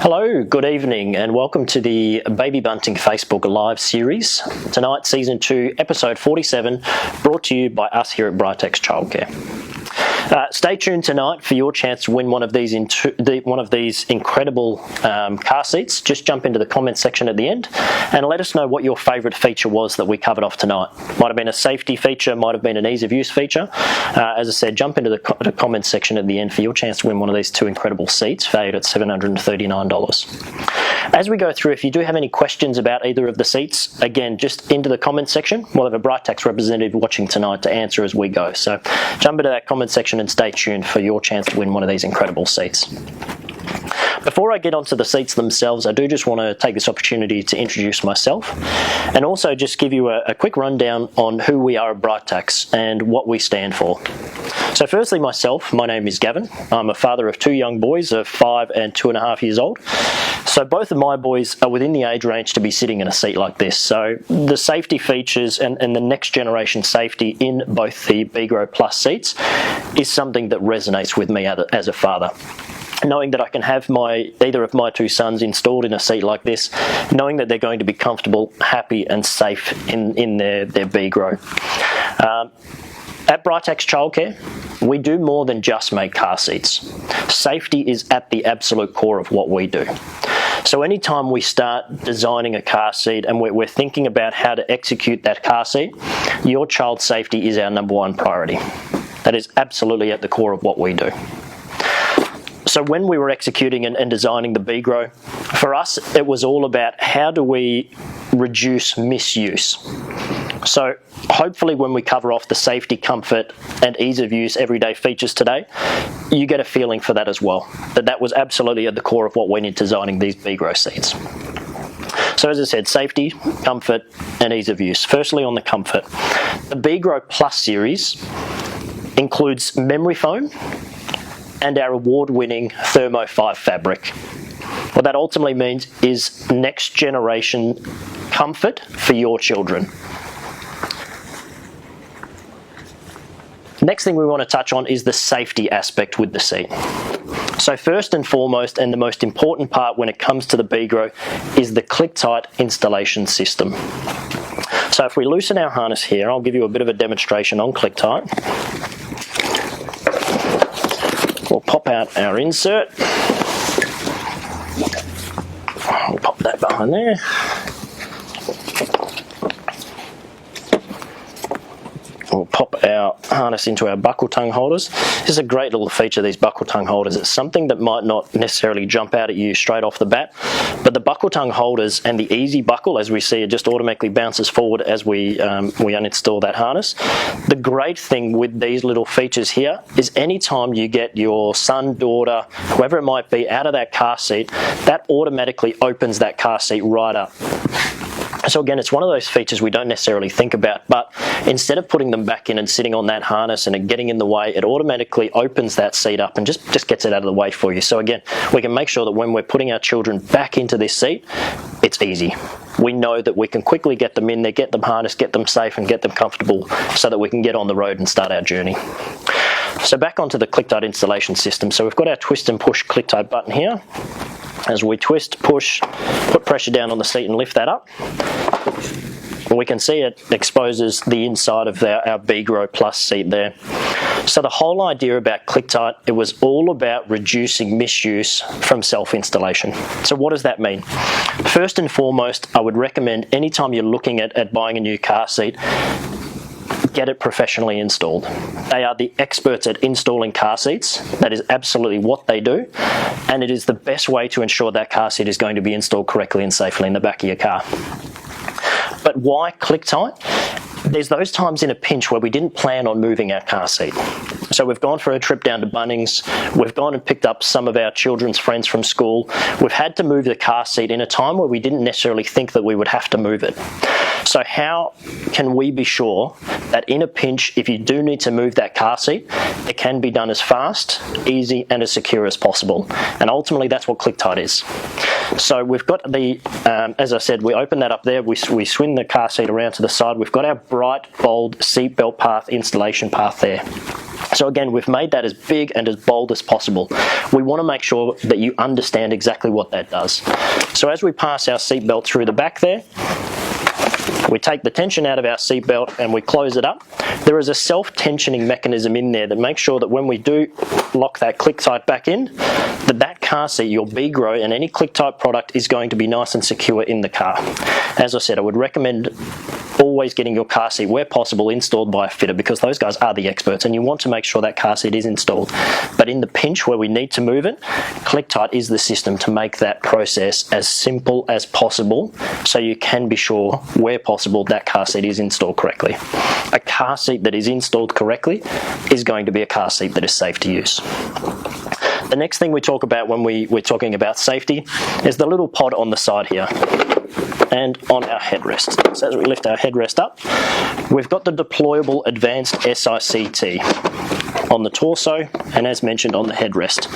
Hello, good evening, and welcome to the Baby Bunting Facebook Live series. Tonight, Season 2, Episode 47, brought to you by us here at Britax Childcare. Stay tuned tonight for your chance to win one of these incredible car seats. Just jump into the comments section at the end and let us know what your favourite feature was that we covered off tonight. Might have been a safety feature, might have been an ease of use feature. As I said, jump into the comments section at the end for your chance to win one of these two incredible seats valued at $739. As we go through, if you do have any questions about either of the seats, again, just into the comments section. We'll have a Britax representative watching tonight to answer as we go. So jump into that comment section and stay tuned for your chance to win one of these incredible seats. Before I get onto the seats themselves, I do just want to take this opportunity to introduce myself and also just give you a quick rundown on who we are at Britax and what we stand for. So firstly, myself, my name is Gavin. I'm a father of two young boys of 5 and 2.5 years old. So both of my boys are within the age range to be sitting in a seat like this. So the safety features and the next generation safety in both the BGRO Plus seats is something that resonates with me as a father. Knowing that I can have either of my two sons installed in a seat like this, knowing that they're going to be comfortable, happy and safe in their BGRO. At Britax Childcare, we do more than just make car seats. Safety is at the absolute core of what we do. So anytime we start designing a car seat and we're thinking about how to execute that car seat, your child's safety is our #1 priority. That is absolutely at the core of what we do. So when we were executing and designing the BGRO, for us it was all about how do we reduce misuse. So hopefully when we cover off the safety, comfort and ease of use everyday features today, you get a feeling for that as well. That was absolutely at the core of what went into designing these BGRO seats. So as I said, safety, comfort and ease of use. Firstly on the comfort. The BGRO Plus series includes memory foam and our award-winning Thermo 5 fabric. What that ultimately means is next generation comfort for your children. Next thing we want to touch on is the safety aspect with the seat. So first and foremost, and the most important part when it comes to the BGRO, is the ClickTight installation system. So if we loosen our harness here, I'll give you a bit of a demonstration on ClickTight. We'll pop out our insert. We'll pop that behind there. We'll pop our harness into our buckle tongue holders. This is a great little feature, these buckle tongue holders. It's something that might not necessarily jump out at you straight off the bat, but the buckle tongue holders and the easy buckle, as we see, it just automatically bounces forward as we uninstall that harness. The great thing with these little features here is anytime you get your son, daughter, whoever it might be, out of that car seat, that automatically opens that car seat right up. So again, it's one of those features we don't necessarily think about, but instead of putting them back in and sitting on that harness and it getting in the way, it automatically opens that seat up and just gets it out of the way for you. So again, we can make sure that when we're putting our children back into this seat, it's easy. We know that we can quickly get them in there, get them harnessed, get them safe and get them comfortable so that we can get on the road and start our journey. So back onto the ClickTight installation system. So we've got our twist and push ClickTight button here. As we twist, push, put pressure down on the seat and lift that up, we can see it exposes the inside of our BGRO Plus seat there. So the whole idea about ClickTight, it was all about reducing misuse from self-installation. So what does that mean? First and foremost, I would recommend anytime you're looking at buying a new car seat, get it professionally installed. They are the experts at installing car seats. That is absolutely what they do, and it is the best way to ensure that car seat is going to be installed correctly and safely in the back of your car. But why ClickTight? There's those times in a pinch where we didn't plan on moving our car seat. So we've gone for a trip down to Bunnings, we've gone and picked up some of our children's friends from school, we've had to move the car seat in a time where we didn't necessarily think that we would have to move it. So how can we be sure that in a pinch, if you do need to move that car seat, it can be done as fast, easy and as secure as possible? And ultimately that's what ClickTight is. So we've got the, as I said, we open that up there, we swing the car seat around to the side, we've got our bright, bold seatbelt path, installation path there. So again, we've made that as big and as bold as possible. We want to make sure that you understand exactly what that does. So as we pass our seatbelt through the back there, we take the tension out of our seatbelt and we close it up. There is a self-tensioning mechanism in there that makes sure that when we do lock that ClickTight back in, that car seat, your B-Grow and any ClickTight product is going to be nice and secure in the car. As I said, I would recommend always getting your car seat, where possible, installed by a fitter, because those guys are the experts and you want to make sure that car seat is installed. But in the pinch where we need to move it, ClickTight is the system to make that process as simple as possible, so you can be sure, where possible, that car seat is installed correctly. A car seat that is installed correctly is going to be a car seat that is safe to use. The next thing we talk about when we're talking about safety is the little pod on the side here and on our headrest. So as we lift our headrest up, we've got the deployable advanced SICT on the torso and, as mentioned, on the headrest.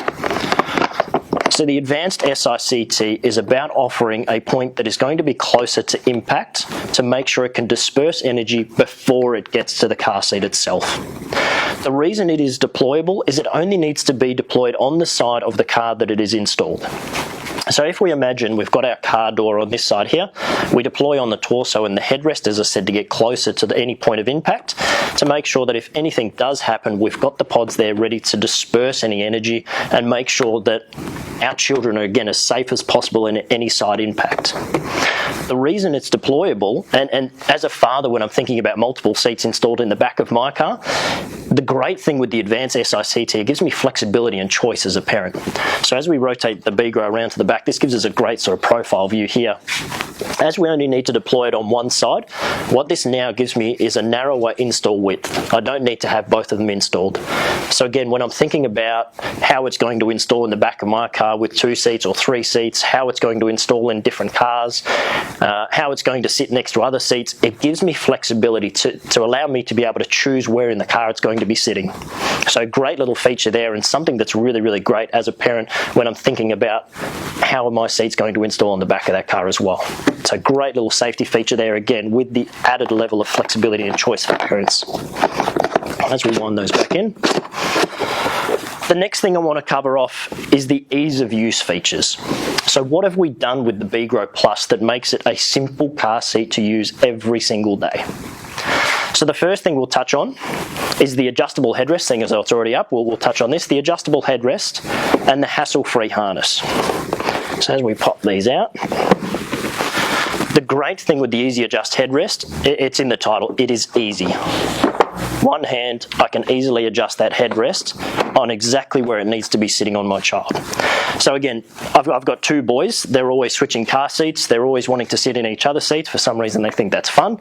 So the advanced SICT is about offering a point that is going to be closer to impact to make sure it can disperse energy before it gets to the car seat itself. The reason it is deployable is it only needs to be deployed on the side of the car that it is installed. So if we imagine we've got our car door on this side here, we deploy on the torso and the headrest, as I said, to get closer to any point of impact, to make sure that if anything does happen, we've got the pods there ready to disperse any energy and make sure that our children are, again, as safe as possible in any side impact. The reason it's deployable, and as a father, when I'm thinking about multiple seats installed in the back of my car, the great thing with the advanced SICT, it gives me flexibility and choice as a parent. So as we rotate the B-Grow around to the back, this gives us a great sort of profile view here. As we only need to deploy it on one side, what this now gives me is a narrower install width. I don't need to have both of them installed. So again, when I'm thinking about how it's going to install in the back of my car with 2 seats or 3 seats, how it's going to install in different cars, how it's going to sit next to other seats, it gives me flexibility to allow me to be able to choose where in the car it's going to be sitting. So great little feature there, and something that's really, really great as a parent when I'm thinking about how are my seats going to install on the back of that car as well. So great little safety feature there, again, with the added level of flexibility and choice for parents. As we wind those back in, the next thing I want to cover off is the ease of use features. So what have we done with the B-Grow Plus that makes it a simple car seat to use every single day? So the first thing we'll touch on is the adjustable headrest, seeing as it's already up, we'll touch on this, the adjustable headrest and the hassle-free harness. So as we pop these out, the great thing with the Easy Adjust headrest, it's in the title, it is easy. One hand, I can easily adjust that headrest on exactly where it needs to be sitting on my child. So again, I've got 2 boys. They're always switching car seats. They're always wanting to sit in each other's seats. For some reason, they think that's fun.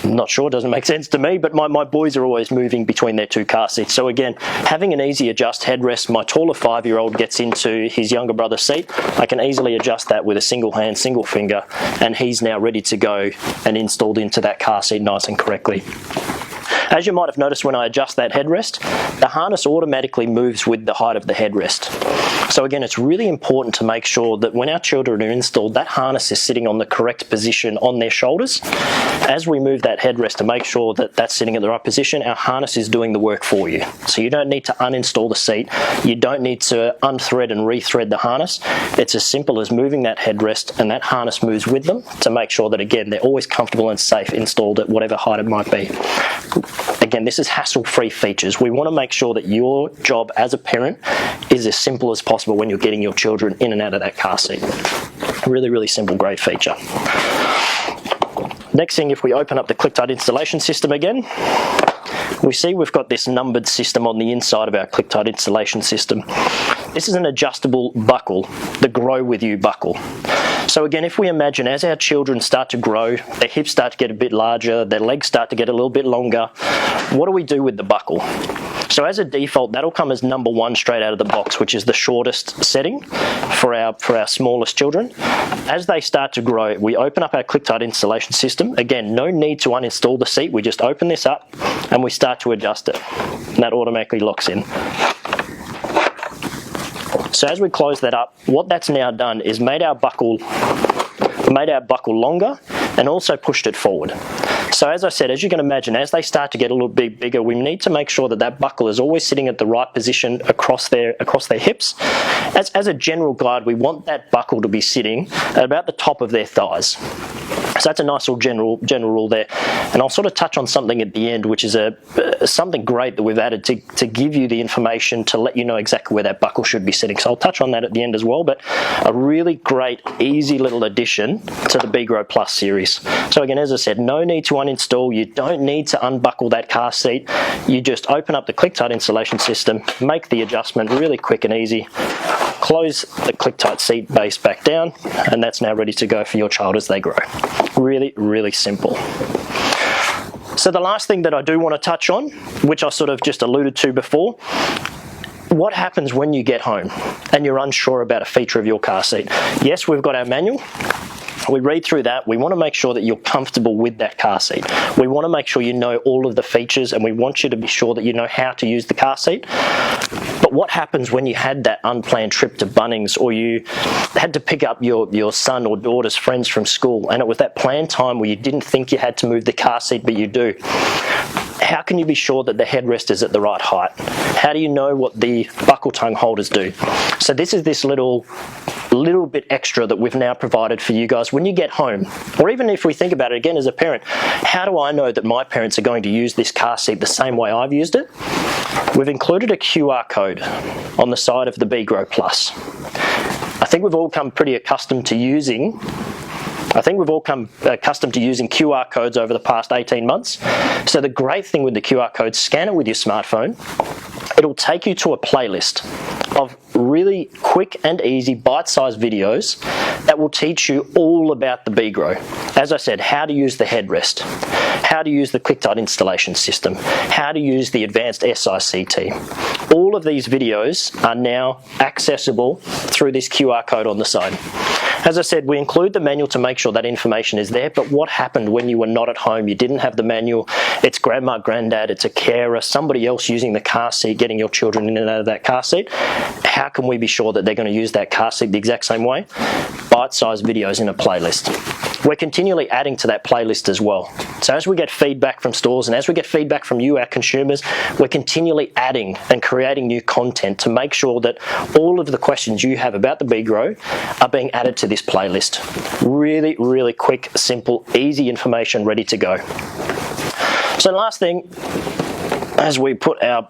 I'm not sure, it doesn't make sense to me, but my boys are always moving between their 2 car seats. So again, having an Easy Adjust headrest, my taller 5-year-old gets into his younger brother's seat. I can easily adjust that with a single hand, single finger, and he's now ready to go and installed into that car seat nice and correctly. As you might have noticed, when I adjust that headrest, the harness automatically moves with the height of the headrest. So again, it's really important to make sure that when our children are installed, that harness is sitting on the correct position on their shoulders. As we move that headrest to make sure that that's sitting in the right position, our harness is doing the work for you. So you don't need to uninstall the seat. You don't need to unthread and rethread the harness. It's as simple as moving that headrest and that harness moves with them to make sure that, again, they're always comfortable and safe installed at whatever height it might be. Again, this is hassle-free features. We want to make sure that your job as a parent is as simple as possible when you're getting your children in and out of that car seat. Really, really simple, great feature. Next thing, if we open up the ClickTight installation system again, we see we've got this numbered system on the inside of our ClickTight installation system. This is an adjustable buckle, the Grow With You buckle. So again, if we imagine as our children start to grow, their hips start to get a bit larger, their legs start to get a little bit longer, what do we do with the buckle? So as a default, that'll come as number 1 straight out of the box, which is the shortest setting for our smallest children. As they start to grow, we open up our ClickTight installation system. Again, no need to uninstall the seat. We just open this up and we start to adjust it. And that automatically locks in. So as we close that up, what that's now done is made our buckle longer and also pushed it forward So as I said, as you can imagine, as they start to get a little bit bigger, we need to make sure that that buckle is always sitting at the right position across their hips. As a general guide, we want that buckle to be sitting at about the top of their thighs. So that's a nice little general rule there. And I'll sort of touch on something at the end, which is something great that we've added to give you the information to let you know exactly where that buckle should be sitting. So I'll touch on that at the end as well, but a really great, easy little addition to the BeGrow Plus series. So again, as I said, no need to uninstall. You don't need to unbuckle that car seat. You just open up the ClickTight installation system, make the adjustment really quick and easy, close the ClickTight seat base back down, and that's now ready to go for your child as they grow. Really, really simple. So the last thing that I do want to touch on, which I sort of just alluded to before, what happens when you get home and you're unsure about a feature of your car seat? Yes, we've got our manual. We read through that. We want to make sure that you're comfortable with that car seat. We want to make sure you know all of the features, and we want you to be sure that you know how to use the car seat. But what happens when you had that unplanned trip to Bunnings, or you had to pick up your son or daughter's friends from school, and it was that planned time where you didn't think you had to move the car seat, but you do? How can you be sure that the headrest is at the right height? How do you know what the buckle tongue holders do? So this is this little bit extra that we've now provided for you guys when you get home. Or even if we think about it again as a parent, how do I know that my parents are going to use this car seat the same way I've used it? We've included a QR code on the side of the BeGrow Plus. I think we've all come pretty accustomed to using QR codes over the past 18 months. So the great thing with the QR code, scan it with your smartphone. It'll take you to a playlist of really quick and easy bite-sized videos that will teach you all about the BeGrow. As I said, how to use the headrest, how to use the QuickTight installation system, how to use the advanced SICT. All of these videos are now accessible through this QR code on the side. As I said, we include the manual to make sure that information is there, but what happened when you were not at home? You didn't have the manual, it's grandma, granddad, it's a carer, somebody else using the car seat, getting your children in and out of that car seat. How can we be sure that they're going to use that car seat the exact same way? Bite-sized videos in a playlist. We're continually adding to that playlist as well. So as we get feedback from stores and as we get feedback from you, our consumers, we're continually adding and creating new content to make sure that all of the questions you have about the BeGrow are being added to this playlist. Really, really quick, simple, easy information ready to go. So the last thing, as we put our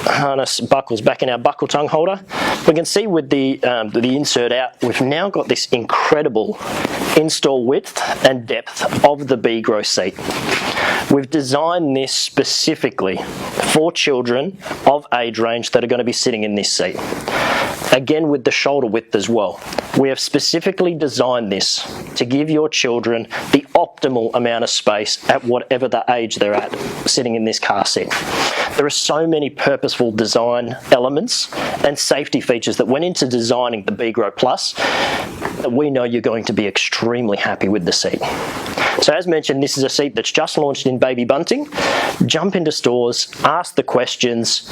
harness buckles back in our buckle tongue holder, we can see with the insert out, we've now got this incredible install width and depth of the BeGrow seat. We've designed this specifically for children of age range that are going to be sitting in this seat. Again, with the shoulder width as well. We have specifically designed this to give your children the optimal amount of space at whatever the age they're at sitting in this car seat. There are so many purposeful design elements and safety features that went into designing the BeGrow Plus that we know you're going to be extremely happy with the seat. So as mentioned, this is a seat that's just launched in Baby Bunting. Jump into stores, ask the questions.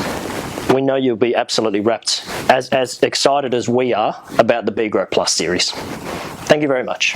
We know you'll be absolutely wrapped, as excited as we are about the BeGrow Plus series. Thank you very much.